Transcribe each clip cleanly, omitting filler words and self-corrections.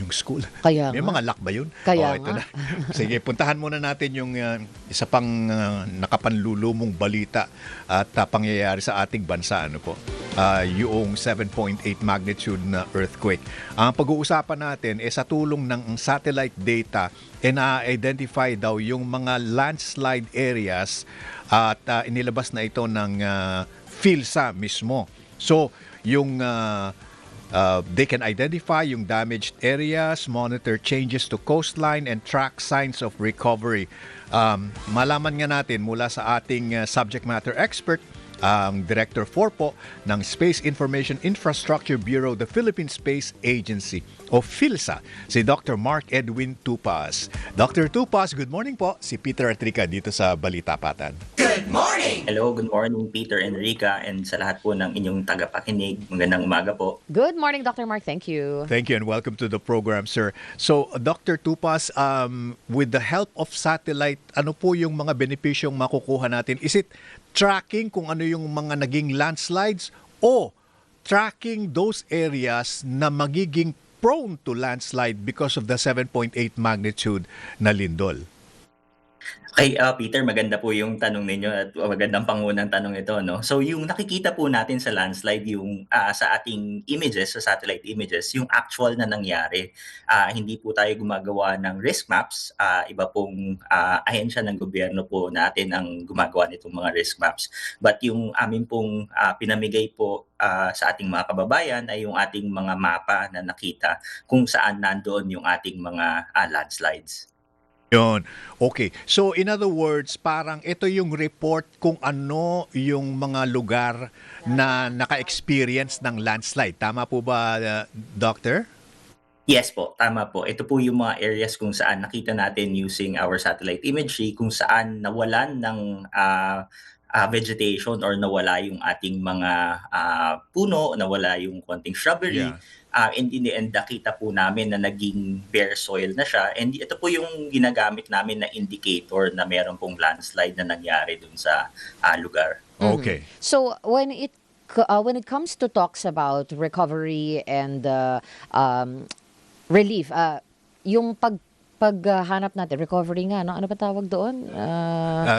yung school. Kaya May nga. mga lock ba yun? Kaya Ito nga. na. Sige, puntahan muna natin yung isa pang nakapanlulumong balita at pangyayari sa ating bansa. Ano po? Yung 7.8 magnitude na earthquake. Ang pag-uusapan natin sa tulong ng satellite data na-identify daw yung mga landslide areas at inilabas na ito ng PhilSA mismo. So, yung they can identify yung damaged areas, monitor changes to coastline, and track signs of recovery. Malaman nga natin mula sa ating subject matter expert, ang Director 4 po ng Space Information Infrastructure Bureau, the Philippine Space Agency o PhilSA, si Dr. Mark Edwin Tupas. Dr. Tupas, good morning po. Si Peter Atrica dito sa Balitapatan. Good morning! Hello, good morning Peter and Rica, and sa lahat po ng inyong tagapakinig. Magandang umaga po. Good morning, Dr. Mark. Thank you. Thank you and welcome to the program, sir. So, Dr. Tupas, with the help of satellite, ano po yung mga benepisyong makukuha natin? Is it tracking kung ano yung mga naging landslides o tracking those areas na magiging prone to landslide because of the 7.8 magnitude na lindol? Okay, Peter, maganda po yung tanong ninyo at magandang pangunang tanong ito, no? So, yung nakikita po natin sa landslide, yung sa ating images, sa satellite images, yung actual na nangyari. Hindi po tayo gumagawa ng risk maps. Iba pong ahensya ng gobyerno po natin ang gumagawa nitong mga risk maps. But yung amin pong pinamigay po sa ating mga kababayan ay yung ating mga mapa na nakita kung saan nandoon yung ating mga landslides. Yun. Okay. So, in other words, parang ito yung report kung ano yung mga lugar na naka-experience ng landslide. Tama po ba, Doctor? Yes po, tama po. Ito po yung mga areas kung saan nakita natin using our satellite imagery, kung saan nawalan ng vegetation or nawala yung ating mga puno, nawala yung konting shrubbery. Yeah. And in the end, nakita po namin na naging bare soil na siya. And ito po yung ginagamit namin na indicator na meron pong landslide na nangyari dun sa lugar. Okay. So, when it comes to talks about recovery and relief, yung paghanap natin, recovery nga, no? Ano ba tawag doon?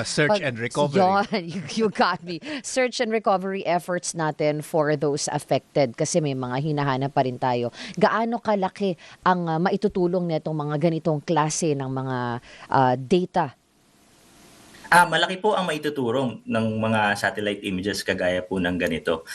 Search and recovery. Yun, you got me. Search and recovery efforts natin for those affected kasi may mga hinahanap pa rin tayo. Gaano kalaki ang maitutulong nitong mga ganitong klase ng mga data? Malaki po ang maituturong ng mga satellite images kagaya po ng ganito.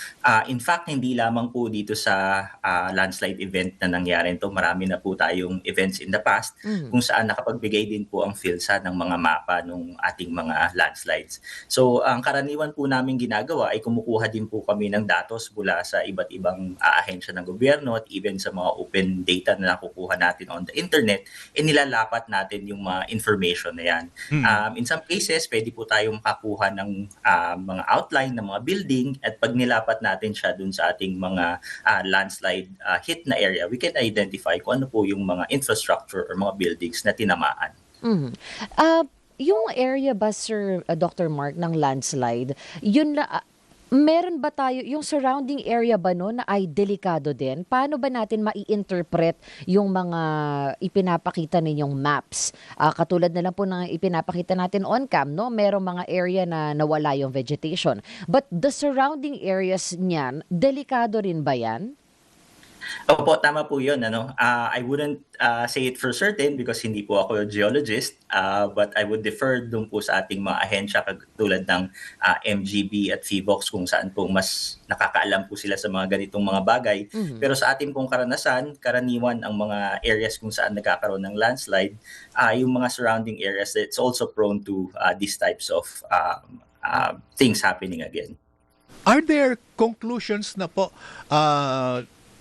In fact, hindi lamang po dito sa landslide event na nangyari ito. Marami na po tayong events in the past kung saan nakapagbigay din po ang PhilSA ng mga mapa ng ating mga landslides. So, ang karaniwan po namin ginagawa ay kumukuha din po kami ng datos mula sa iba't ibang ahensya ng gobyerno at even sa mga open data na nakukuha natin on the internet, nilalapat natin yung mga information na yan. In some cases, pwede po tayong makakuha ng mga outline ng mga building at pag nilapat natin siya dun sa ating mga landslide hit na area, we can identify kung ano po yung mga infrastructure or mga buildings na tinamaan. Mhm. Yung area ba, Sir Dr. Mark, ng landslide, yun meron ba tayo, yung surrounding area ba no na ay delikado din? Paano ba natin mai-interpret yung mga ipinapakita ninyong maps? Katulad na lang po ng ipinapakita natin on cam, no? Merong mga area na nawala yung vegetation. But the surrounding areas niyan, delikado rin ba yan? Opo, tama po yun. I wouldn't say it for certain because hindi po ako geologist, but I would defer dun po sa ating mga ahensya tulad ng MGB at PHIVOX kung saan po mas nakakaalam po sila sa mga ganitong mga bagay. Pero sa ating pong karanasan, karaniwan ang mga areas kung saan nagkakaroon ng landslide, yung mga surrounding areas, it's also prone to these types of things happening again. Are there conclusions na po,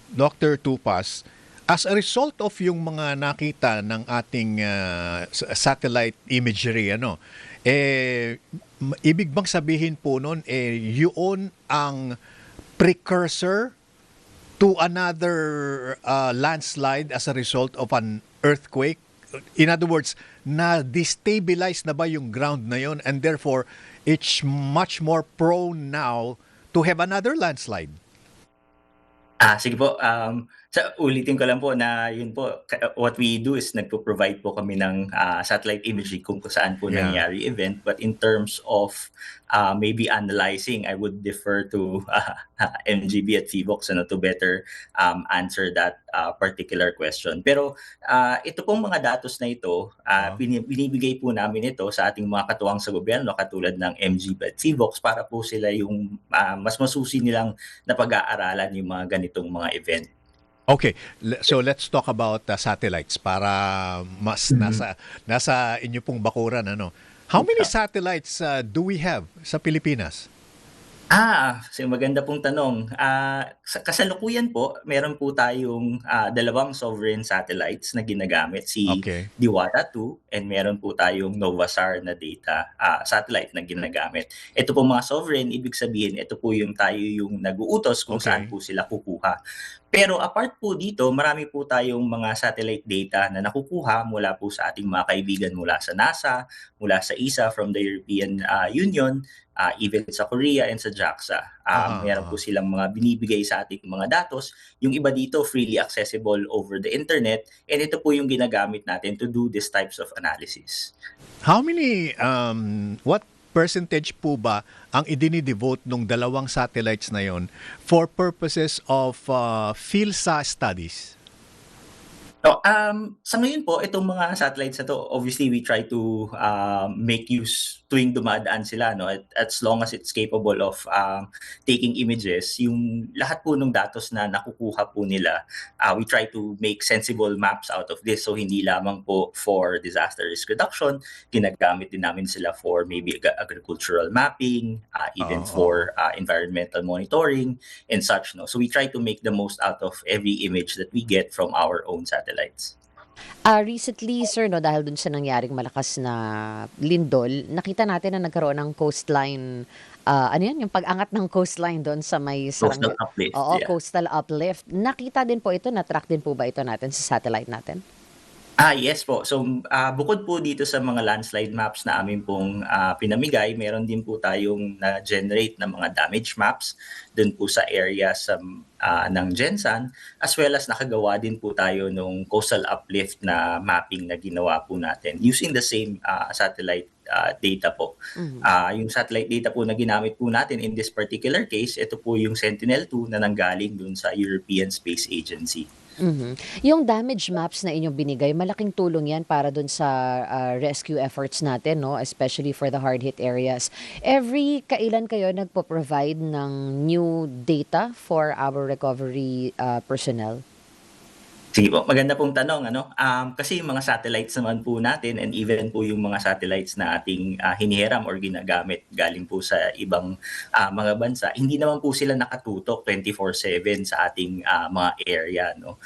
Dr. Tupas, as a result of yung mga nakita ng ating satellite imagery, ibig bang sabihin po nun, yun ang precursor to another landslide as a result of an earthquake? In other words, na-destabilize na ba yung ground na yun and therefore it's much more prone now to have another landslide? Sige po, ulitin ko lang po na yun po, what we do is nagpo-provide po kami ng satellite imagery kung saan po Yeah. nangyari event. But in terms of maybe analyzing, I would defer to MGB at PHIVOX to better answer that particular question. Pero ito pong mga datos na ito, Oo. binibigay po namin ito sa ating mga katuwang sa gobyerno katulad ng MGB at PHIVOX para po sila yung mas masusi nilang na pag-aaralan yung mga ganitong mga event. Okay, so let's talk about satellites para mas nasa inyo pong bakuran ano. How many satellites do we have sa Pilipinas? Maganda pong tanong. Sa kasalukuyan po, meron po tayong dalawang sovereign satellites na ginagamit, si Okay. Diwata 2 and meron po tayong Novasar na data satellite na ginagamit. Ito po mga sovereign, ibig sabihin ito po yung tayo yung nag-uutos kung saan Okay. po sila kukuha. Pero apart po dito, marami po tayong mga satellite data na nakukuha mula po sa ating mga kaibigan mula sa NASA, mula sa ESA from the European Union, even sa Korea and sa JAXA. Aha, Meron aha. po silang mga binibigay sa ating mga datos. Yung iba dito freely accessible over the internet, and ito po yung ginagamit natin to do these types of analysis. How many what percentage po ba ang idinidevote nung dalawang satellites na yon for purposes of PhilSA studies? Sa ngayon po, itong mga satellites na 'to, obviously we try to make use tuwing dumadaan sila 'no, at as long as it's capable of taking images, yung lahat po nung datos na nakukuha po nila, we try to make sensible maps out of this. So hindi lamang po for disaster risk reduction, ginagamit din namin sila for maybe agricultural mapping, even Oo, oo. for environmental monitoring and such 'no. So we try to make the most out of every image that we get from our own satellites. Recently sir 'no, dahil dun sa nangyaring malakas na lindol, nakita natin na nagkaroon ng coastline, ano 'yan, yung pag-angat ng coastline dun sa may Coastal uplift, oo, yeah. coastal uplift. Nakita din po ito, na-track din po ba ito natin sa satellite natin? Yes po. So, bukod po dito sa mga landslide maps na amin pong pinamigay, meron din po tayong na-generate na mga damage maps dun po sa area ng Gensan, as well as nakagawa din po tayo nung coastal uplift na mapping na ginawa po natin using the same satellite data po. Mhm. Yung satellite data po na ginamit po natin in this particular case, ito po yung Sentinel-2 na nanggaling dun sa European Space Agency. Mhm. Yung damage maps na inyong binigay, malaking tulong 'yan para dun sa rescue efforts natin 'no, especially for the hard hit areas. Every kailan kayo nagpo-provide ng new data for our recovery personnel? Sige po, maganda pong tanong ano. Kasi yung mga satellites naman po natin and even po yung mga satellites na ating hinihiram or ginagamit galing po sa ibang mga bansa, hindi naman po sila nakatutok 24/7 sa ating mga area 'no.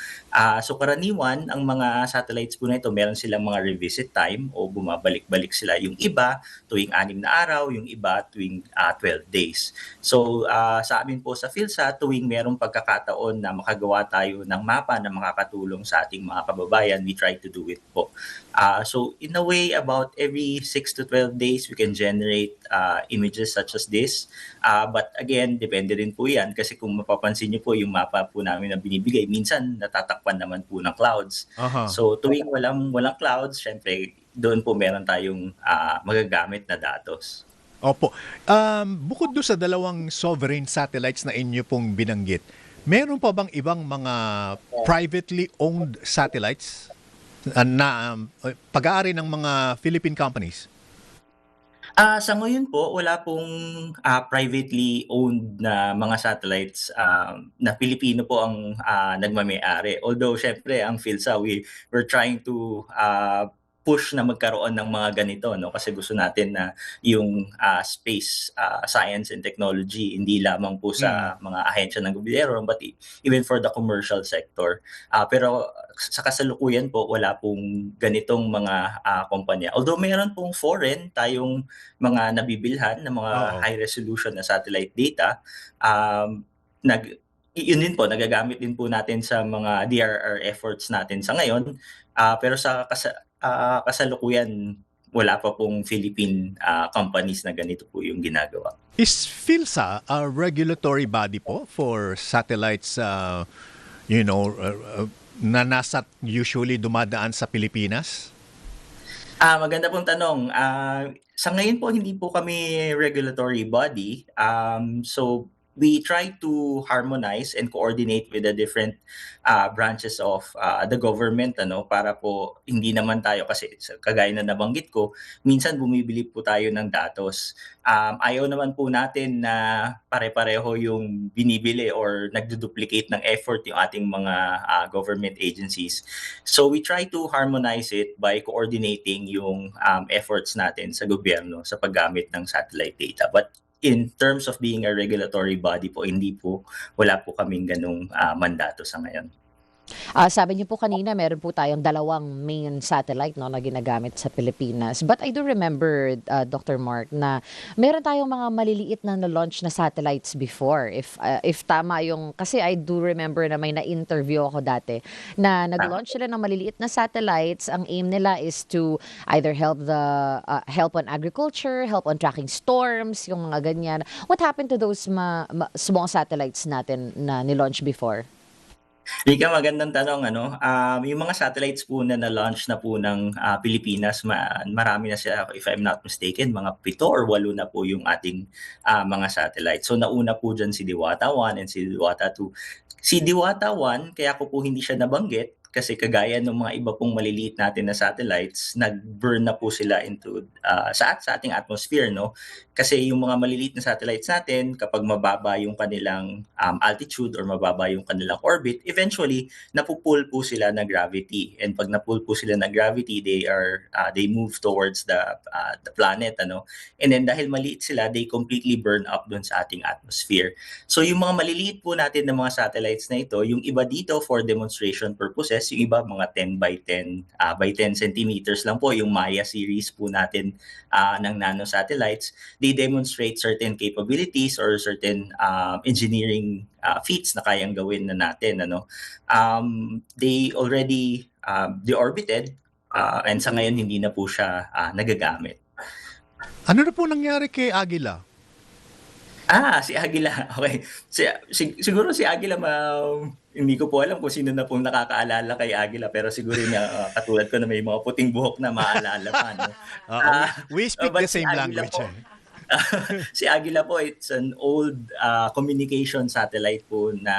So karaniwan ang mga satellites po na ito meron silang mga revisit time o bumabalik-balik sila. Yung iba tuwing 6 na araw, yung iba tuwing 12 days. So sa amin po sa PhilSat, tuwing merong pagkakataon na makagawa tayo ng mapa na makakatulong sa ating mga kababayan, we try to do it po. So in a way, about every 6 to 12 days, we can generate images such as this. But again, depende rin po yan kasi kung mapapansin niyo po yung mapa po namin na binibigay, minsan natatakpan naman po ng clouds. Aha. So tuwing walang clouds, syempre doon po meron tayong magagamit na datos. Opo. Bukod do sa dalawang sovereign satellites na inyo pong binanggit, meron pa bang ibang mga privately owned satellites na pag-aari ng mga Philippine companies? Sa ngayon po wala pong privately owned na mga satellites na Pilipino po ang nagmamay-ari. Although siyempre ang PhilSA, we're trying to push na magkaroon ng mga ganito 'no, kasi gusto natin na yung space science and technology hindi lamang po Mm. sa mga ahensya ng gobyerno but even for the commercial sector. Pero sa kasalukuyan po wala pong ganitong mga kumpanya. Although meron pong foreign tayong mga nabibilhan na mga Oo. high resolution na satellite data, um, nag yun din po nagagamit din po natin sa mga DRR efforts natin sa ngayon. Pero sa kasalukuyan wala pa pong Philippine companies na ganito po yung ginagawa. Is PhilSA a regulatory body po for satellites, na nasa usually dumadaan sa Pilipinas? Maganda pong tanong. Sa ngayon po, hindi po kami regulatory body. So, we try to harmonize and coordinate with the different branches of the government, para po hindi naman tayo, kasi kagaya na nabanggit ko, minsan bumibili po tayo ng datos. Ayaw naman po natin na pare-pareho yung binibili or nagduduplicate ng effort yung ating mga government agencies. So we try to harmonize it by coordinating yung efforts natin sa gobyerno sa paggamit ng satellite data. But in terms of being a regulatory body po, wala po kaming ganung mandato sa ngayon. Sabi niyo po kanina, meron po tayong dalawang main satellite, no, na ginagamit sa Pilipinas. But I do remember, Dr. Mark, na meron tayong mga maliliit na na-launch na satellites before. If tama yung, kasi I do remember na may na-interview ako dati na nag-launch sila ng maliliit na satellites. Ang aim nila is to either help on agriculture, help on tracking storms, yung mga ganyan. What happened to those small satellites natin na ni-launch before? Rika, magandang tanong. Yung mga satellites po na na-launch na po ng Pilipinas, marami na sila, if I'm not mistaken, mga 7 or 8 na po yung ating mga satellites. So nauna po dyan si Diwata 1 and si Diwata 2. Si Diwata 1, kaya ko po hindi siya nabanggit, kasi kagaya ng mga iba pong maliliit natin na satellites, nag-burn na po sila into sa ating atmosphere, no? Kasi yung mga maliliit na satellites natin, kapag mababa yung kanilang altitude or mababa yung kanilang orbit, eventually napupull po sila ng gravity. And pag napull po sila ng gravity, they move towards the planet, And then dahil maliit sila, they completely burn up dun sa ating atmosphere. So yung mga maliliit po natin na mga satellites na ito, yung iba dito for demonstration purposes, yung iba mga 10 by 10 by 10 centimeters lang po, yung Maya series po natin ng nano satellites. They demonstrate certain capabilities or certain engineering feats na kayang gawin na natin. They already deorbited and sa ngayon hindi na po siya nagagamit. Ano na po nangyari kay Agila? Si Agila. Okay. Siguro si Agila, hindi ko po alam kung sino na pong nakakaalala kay Agila, pero siguro na katulad ko na may mga puting buhok na maalala pa. No? We speak the same language. Si Agila po, it's an old communication satellite po na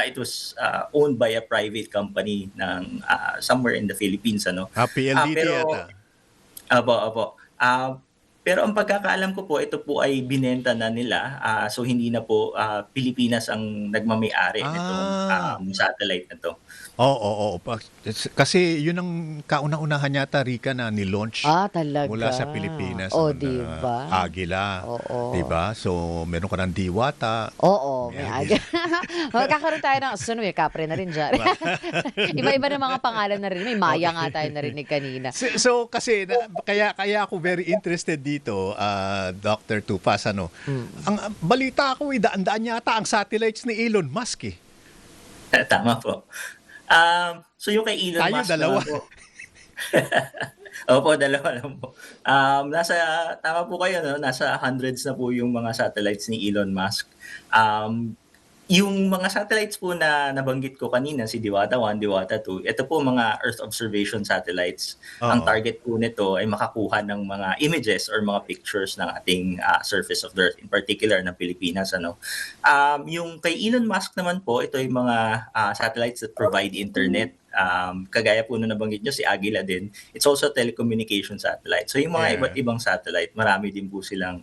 it was owned by a private company ng somewhere in the Philippines. PLDT yata. Apo. Pero ang pagkakaalam ko po, ito po ay binenta na nila. So hindi na po Pilipinas ang nagmamay-ari nitong satellite na to. Oo. Kasi yun ang kauna-unahan yata, Rika, na ni-launch Talaga. mula sa Pilipinas. Diba? Agila. Oo. Diba? So, meron ka ng Diwata. Oo, may Agila. Magkakaroon tayo ng, may Kapre na rin dyan. Iba-iba na mga pangalan na rin. May Maya nga tayo narinig kanina. So kasi kaya ako very interested dito, Dr. Tupas, Ang balita ko, daan-daan yata ang satellites ni Elon Musk. Tama po. So yung kay Elon Tayo Musk dalawa. naman po. Opo, dalawa lang po. Tama po kayo, no? Nasa hundreds na po yung mga satellites ni Elon Musk. Yung mga satellites po na nabanggit ko kanina, si Diwata 1, Diwata 2, ito po mga Earth observation satellites. Ang target po nito ay makakuha ng mga images or mga pictures ng ating surface of the Earth, in particular ng Pilipinas. Yung kay Elon Musk naman po, ito yung mga satellites that provide internet. Kagaya po na nabanggit nyo, si Agila din. It's also a telecommunication satellite. So yung mga iba't ibang satellite, marami din po silang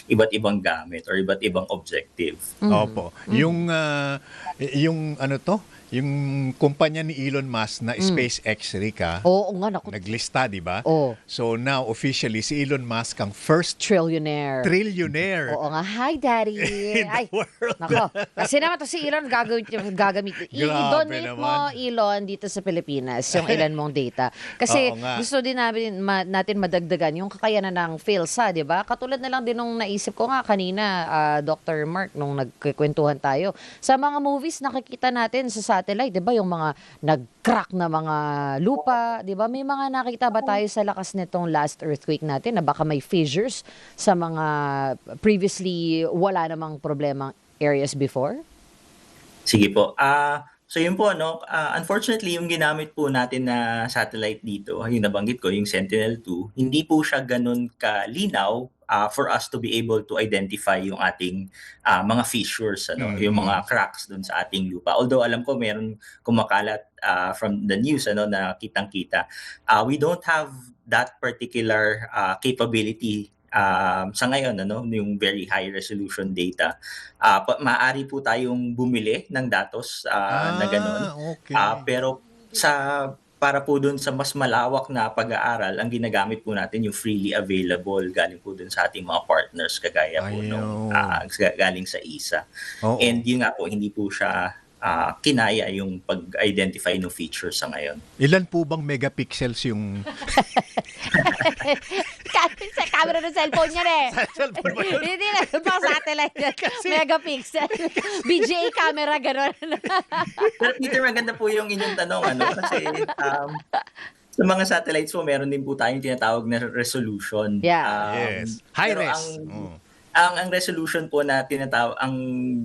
iba't ibang gamit or iba't ibang objective. Opo. Yung yung kumpanya ni Elon Musk na SpaceX, Rika, Oo nga, naku. naglista, di ba? Oo. So now, officially, si Elon Musk ang first Trillionaire. trillionaire Oo nga. Hi, Daddy. in the world. Nako. Kasi naman to si Elon gagamit. I-donate naman. mo, Elon, dito sa Pilipinas, yung ilan mong data. Kasi Oo nga. gusto din natin madagdagan yung kakayanan ng PhilSA, di ba? Katulad na lang din nung naisip ko nga kanina, Dr. Mark, nung nagkikwentuhan tayo. Sa mga movies, nakikita natin sa satellite, 'di ba, yung mga nag-crack na mga lupa, 'di ba? May mga nakita ba tayo sa lakas nitong last earthquake natin na baka may fissures sa mga previously wala namang problemang areas before? Sige po. So yun po, no, unfortunately, yung ginamit po natin na satellite dito, yung nabanggit ko, yung Sentinel-2, hindi po siya ganun kalinaw for us to be able to identify yung ating mga fissures, ano, yung mga cracks dun sa ating lupa. Although alam ko meron kumakalat from the news, ano, na kitang-kita. We don't have that particular capability sa ngayon, ano, yung very high resolution data. Maaari po tayong bumili ng datos na gano'n. Okay. Pero para po dun sa mas malawak na pag-aaral, ang ginagamit po natin yung freely available galing po dun sa ating mga partners kagaya po nung Ayun. galing sa ESA. Oo. And yun nga po, hindi po siya kinaya yung pag-identify ng features sa ngayon. Ilan po bang megapixels yung Sa camera ng cellphone niya eh. cellphone ba yun? Hindi na, pang satellite. Megapixel. BGA camera, gano'n. Pero Peter, maganda po yung inyong tanong, ano, kasi sa mga satellites po, meron din po tayong tinatawag na resolution. Yeah. Yes. High Pero res. ang resolution po na ang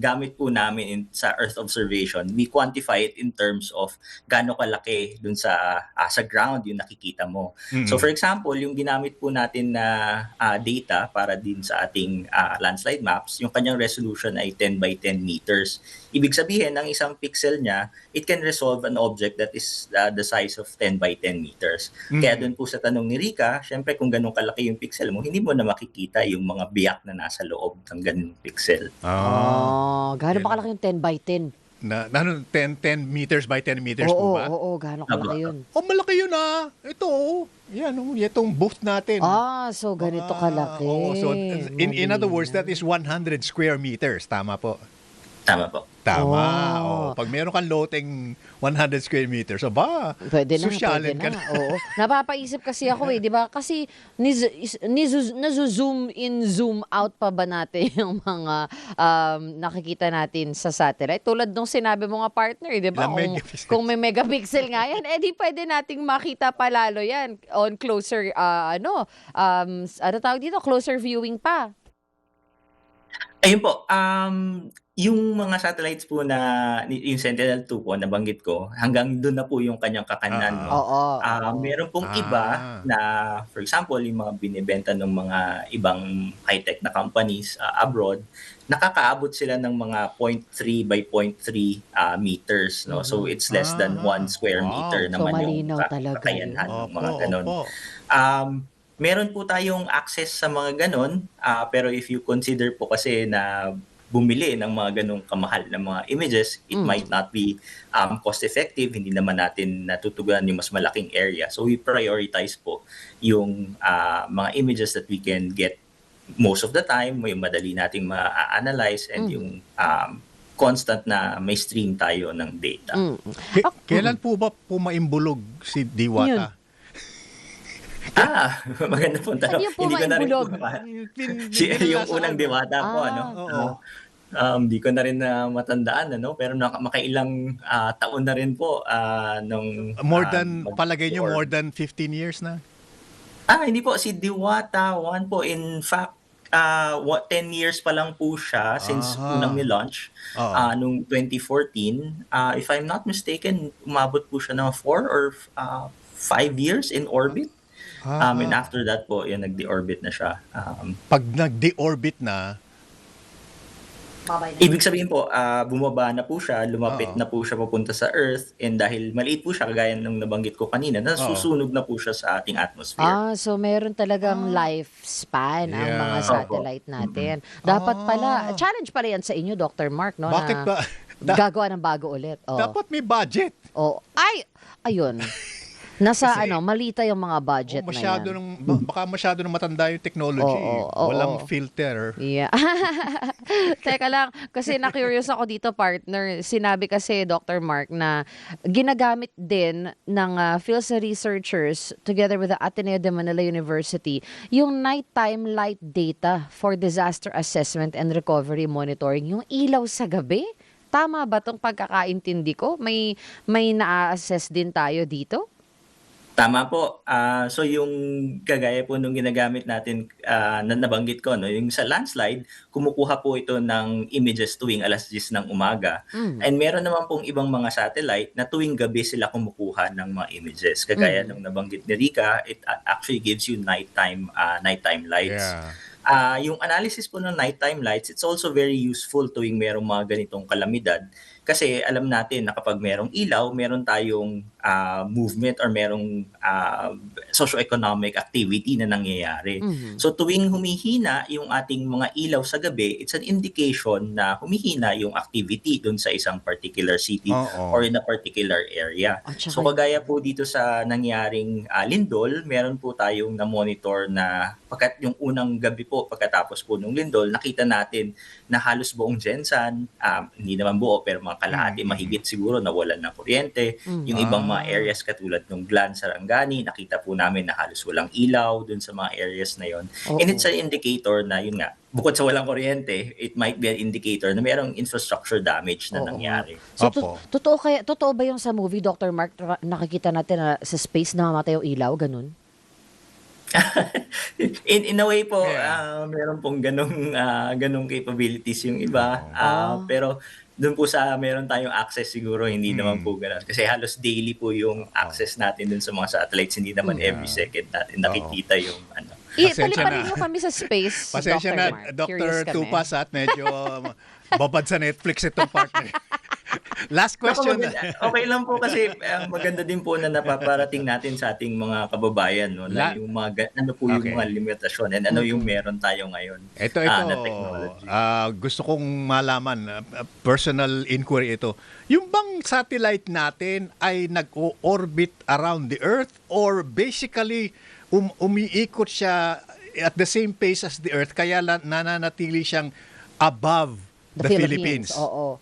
gamit po namin sa Earth observation, we quantify it in terms of gaano kalaki dun sa ground yung nakikita mo. So for example, yung ginamit po natin na data para din sa ating landslide maps, yung kanyang resolution ay 10 by 10 meters. Ibig sabihin, ang isang pixel niya, it can resolve an object that is the size of 10 by 10 meters. Kaya dun po sa tanong ni Rica, syempre kung ganun kalaki yung pixel mo, hindi mo na makikita yung mga biyak na nasa loob ng ganung pixel. Gano'n ba kalaki yung 10 by 10? Na 10 meters by 10 meters po ba? Oo, gano'n kalaki yun. Oh, malaki yun ah. Ito, yan, itong booth natin. So ganito kalaki. So in other words, that is 100 square meters. Tama po. Tama po. Tama. Pag meron kang loteng 100 square meters, Pwede na, sosyalin pwede ka na. Oo. Napapaisip kasi ako di ba? Kasi nazo-zoom in, zoom out pa ba natin yung mga nakikita natin sa satellite? Tulad nung sinabi mo nga partner, di ba? Ilang megapixels? Kung may megapixel nga yan, di pwede nating makita palalo yan on closer, ano tawag dito? Closer viewing pa. Ayun po, yung mga satellites po na yung Sentinel-2 po nabanggit ko, hanggang doon na po yung kanyang kakanan, no? Meron pong iba na, for example, yung mga binibenta ng mga ibang high-tech na companies abroad, nakakaabot sila ng mga 0.3 by 0.3 meters, no? So it's less than 1 square meter So, naman yung malinaw talaga kakayanhan yun. ng mga ganon. Opo. Meron po tayong access sa mga ganon, pero if you consider po kasi na bumili ng mga ganong kamahal na mga images, it might not be cost effective, hindi naman natin natutugunan yung mas malaking area. So we prioritize po yung mga images that we can get most of the time, yung madali nating ma-analyze and yung constant na may stream tayo ng data. Kailan po ba pumaimbulog si Diwata? Maganda po tanong. Ano yung Hindi ko na rin po pumaimbulog? yung unang Diwata po, ano? Hindi ko na rin matandaan, ano? Pero makailang taon na rin po nung palagay nyo, more than 15 years na? Hindi po. Si Diwata 1 po, in fact, 10 years pa lang po siya since unang ni-launch nung 2014. If I'm not mistaken, umabot po siya ng 4 or 5 years in orbit. And after that po, nag-de-orbit na siya. Pag nag-de-orbit na, ibig sabihin po, bumaba na po siya, lumapit na po siya papunta sa Earth, and dahil maliit po siya, kagaya ng nabanggit ko kanina, nasusunog na po siya sa ating atmosphere. So meron talagang lifespan ang mga satellite natin. Dapat pala, challenge pala yan sa inyo, Dr. Mark, no? Bakit na ba? Gagawa ng bago ulit. Dapat may budget. Ayun. Nasa malita yung mga budget na yan. Baka masyado nang matanda yung technology. Walang filter. Yeah. Teka lang, kasi na-curious ako dito, partner. Sinabi kasi, Dr. Mark, na ginagamit din ng PhilSA researchers together with the Ateneo de Manila University yung nighttime light data for disaster assessment and recovery monitoring. Yung ilaw sa gabi. Tama ba 'tong pagkakaintindi ko? May naa-assess din tayo dito? Tama po. So yung kagaya po nung ginagamit natin, na nabanggit ko 'no, yung sa landslide, kumukuha po ito ng images tuwing 10:00 ng umaga. Hmm, And meron naman pong ibang mga satellite na tuwing gabi sila kumukuha ng mga images. Kagaya mm. nung nabanggit ni Rica, it actually gives you nighttime lights. Yeah. Yung analysis po ng nighttime lights, it's also very useful tuwing merong mga ganitong kalamidad. Kasi alam natin na kapag merong ilaw, meron tayong movement or merong socio-economic activity na nangyayari. Mhm. So tuwing humihina yung ating mga ilaw sa gabi, it's an indication na humihina yung activity dun sa isang particular city Oo. or in a particular area. At So saka kagaya po dito sa nangyaring lindol, meron po tayong na-monitor na yung unang gabi po pagkatapos po ng lindol, nakita natin na halos buong Jensan, hindi naman buo pero mga kalahati mahigit siguro nawalan ng kuryente. Yung ibang mga Ah. areas katulad ng Glan, Sarangani, nakita po namin na halos walang ilaw dun sa mga areas na yon. And oo. it's an indicator na yun nga, bukod sa walang kuryente, it might be an indicator na merong infrastructure damage na Oo nga. nangyari. So, Opo. totoo ba yung sa movie, Dr. Mark, nakikita natin na sa space namamatay yung ilaw, ganun? In a way po, Yeah. meron pong ganong capabilities yung iba, Ah. pero dun po sa meron tayong access siguro hindi naman Mm. po gano'n. Kasi halos daily po yung access natin dun sa mga satellites, hindi naman every Yeah. second natin Oo. nakikita yung ano. Pasensya Paliparin na. niyo kami sa space, Pasensya Dr. na, Mark. Curious Dr. kami. Tupas, at medyo babad sa Netflix itong partner. Last question Naku, na. okay lang po kasi maganda din po na napaparating natin sa ating mga kababayan 'no, na La- yung ano po yung Okay. mga limitasyon and ano yung meron tayo ngayon, Ito, na technology. gusto kong malaman, personal inquiry ito. Yung bang satellite natin ay nag-orbit around the Earth or basically umiikot siya at the same pace as the Earth kaya nananatili siyang above the Philippines? Oo.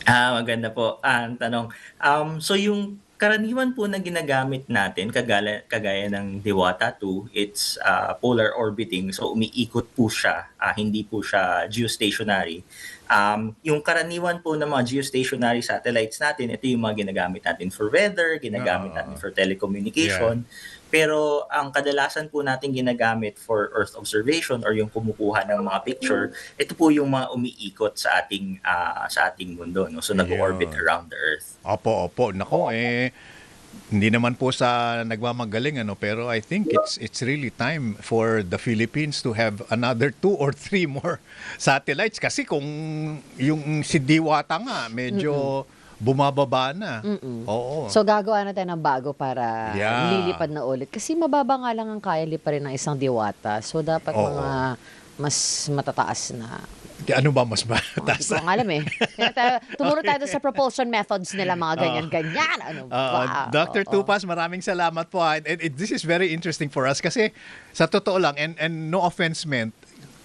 Maganda po ang tanong. So yung karaniwan po na ginagamit natin kagaya ng Diwata 2, it's polar orbiting, so umiikot po siya, hindi po siya geostationary. Yung karaniwan po ng mga geostationary satellites natin, ito yung mga ginagamit natin for weather, ginagamit natin for telecommunication. Pero ang kadalasan po natin ginagamit for Earth observation or yung kumukuha ng mga picture, ito po yung mga umiikot sa ating mundo, no? So nag-orbit Ayun. around the Earth. Opo. Nako, hindi naman po sa nagmamagaling pero I think it's really time for the Philippines to have another 2 or 3 more satellites kasi kung yung si Diwata nga medyo bumababa na. Oo. So, gagawa na tayo ng bago para Yeah. lilipad na ulit. Kasi mababa nga lang ang kaya liparin ng isang Diwata. So, dapat Oo. mga mas matataas na. Ano ba mas Hindi mataas? ko alam eh. Kaya tumuro tayo doon sa propulsion methods nila, mga ganyan-ganyan. Ano ba? Dr. Oo. Tupas, maraming salamat po. This is very interesting for us kasi sa totoo lang, and no offense meant,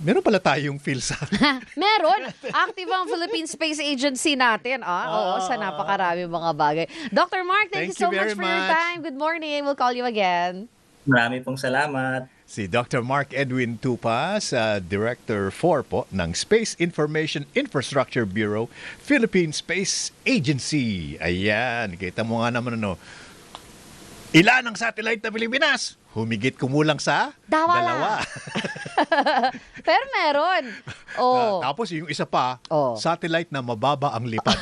meron pala tayong PhilSat. Meron. Active ang Philippine Space Agency natin. Oo, sa napakarami mga bagay. Dr. Mark, thank you so much very for your much. time. Good morning. We'll call you again. Marami pong salamat. Si Dr. Mark Edwin Tupas, Director 4 po ng Space Information Infrastructure Bureau, Philippine Space Agency. Ayan, kita mo nga naman ilan ang satellite na Pilipinas? Humigit kumulang sa Dalawa. Pero meron. Oh. Tapos yung isa pa, Oh. satellite na mababa ang lipad.